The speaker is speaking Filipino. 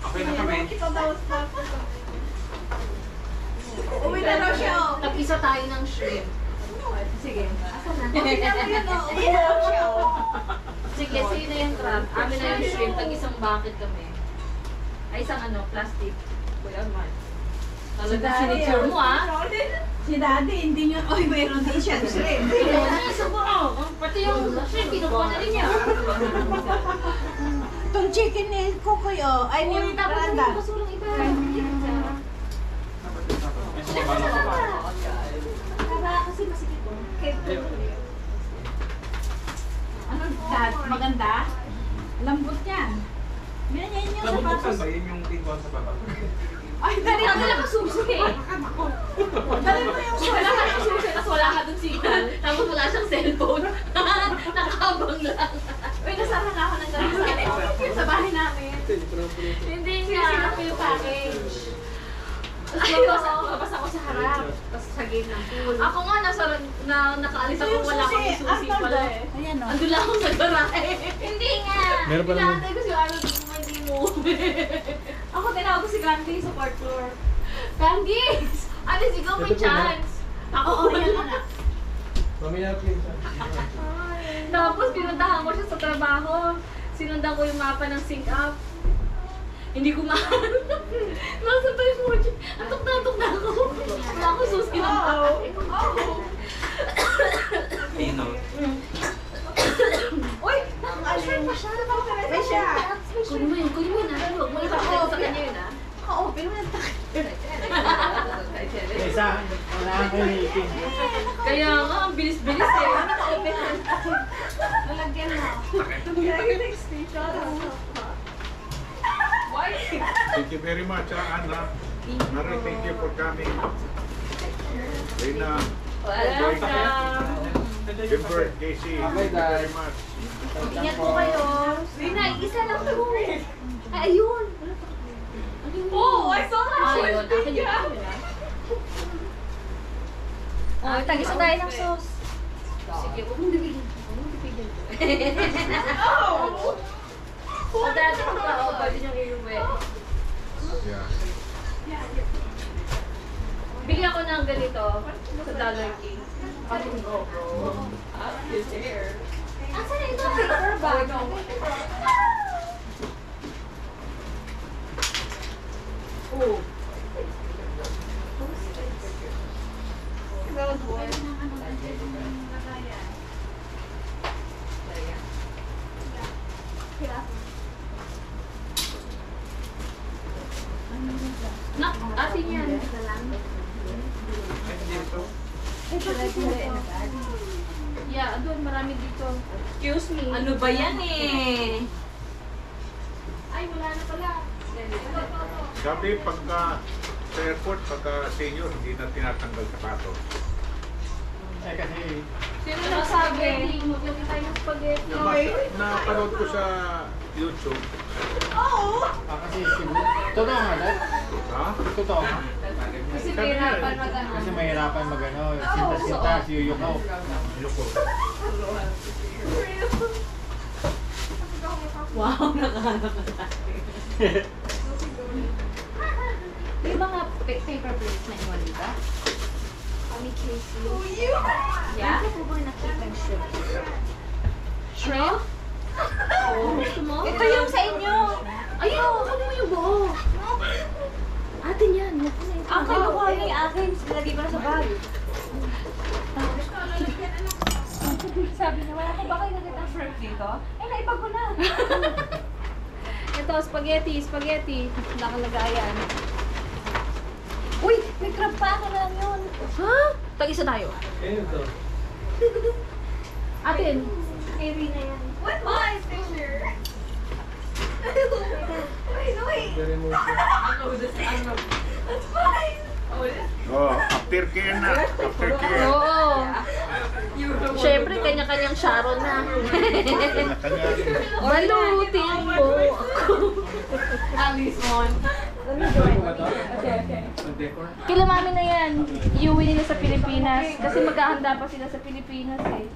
Okay na kami. Uwi na raw siya. Nag-isa tayo ng shrimp. Sige. Asan na? Uwi na raw siya. Sige, sino yung crab? Amin na yung shrimp. Tag-isang bucket kami. Ay, isang plastic. Kuya Mark. Talaga sinicure mo Si Daddy, hindi niyo, oy, mayroon din siya shrimp. Isa po pati yung shrimp, kinukuha na rin niya. Itong chicken ni Kukoy, ay ni Tapos Randa. yung basurang iba. Kasi masikip po. Ano, Dad? Maganda? Lambot yan. Ganyan yung sapatos. Ba yun yung pinkuhan sa baba? Ay, dali Ang dala ka susi eh. Dali mo yung Wala ka ng susi, tapos wala ka dun signal. Tapos wala siyang cellphone. Nakabang lang. Uy, nasara na ako ng galing sa bahay namin. Hindi Sige, nga. sila po yung package. Tapos lumabas ako sa harap. Tapos sa gate ng pool. Ako nga, nakaalis ako, wala akong susi pala eh. Ayan o. Andun lang ako sa garahe. Hindi nga. Meron pa naman. Inaantay ko si Arnold kung hindi mo. Ako tinawag ko si Gandhi sa fourth floor. Gandhi! Ano, sigaw may chance. Ako, Ayan anak. Mamaya please. Tapos pinuntahan ko siya sa trabaho. Sinundan ko yung mapa ng sync up. Hindi ko mahanap. Nasa pa yung emoji. Antok na ako. Wala ako susi ng bahay. Pino. Uy! Naka-shrimp pa siya. May siya. Kunin mo yun. Huwag mo ipakita sa kanya yun Ka-open mo ng takip. Isa, wala kang kalitin. Kaya nga, ang bilis-bilis eh. Ka-open mo ng takip. Lalagyan mo. Lalagyan station. Why? Thank you very much, Anna. Mary, thank you for coming. Rina, Kimber, Casey, thank you very much. Ingat po kayo. Rina, isa lang to. Ay, ayun. Oh, I saw that. Ayun, akin yun. Oh, tag-isa tayo ng sauce. Sige, huwag mong bibigyan. Huwag mong bibigyan. Ang dati ko pa, pwede niyong iuwi. Yeah. Bigyan ko ng ganito sa Dollar King. Pating GoPro. Asan na ito? Paper bag. Oh. Nak, atin yan. Yeah, doon marami dito. Excuse me. Ano ba yan eh? Ay, wala na pala. Sabi, pagka sa airport, pagka senior, hindi na tinatanggal sapatos. Eh kasi, Sino nagsabi? Maglagay tayo ng spaghetti. Napanood ko sa YouTube. kasi totoo nga dad? Ha? Totoo nga. Kasi mahirapan mag-ano. Kasi mahirapan magano, sinta-sinta, siyuyuko. Yuko. Wow, nakahanap na tayo. Yung mga paper plates na iwan, di ba? Kami Casey. Yeah? Ano po ba nakita ng shrimp? Shrimp? Oo. Gusto mo? Ito yung sa inyo. Ayun, kunin mo yung buo. Atin yan. Ang kinukuha niya yung akin, lagi ko na sa bag. Sabi niya, wala ko ba kayo nakita ng shrimp dito? Eh, naipag ko na. Ito, spaghetti. Nakalagayan. Uy, may crab pa ka lang yun. Ha? Tag-isa tayo. Atin. Kay Rina yan. What my picture? Wait. That's fine. Oh, aftercare na. Aftercare. Oo. Siyempre, kanya-kanyang Sharon na. Balutin mo ako. Alice Mon. Ano ba ito? Okay. Kila mami na yan. Iuwi nila sa Pilipinas. Pilipinas. Kasi maghahanda pa sila sa Pilipinas eh.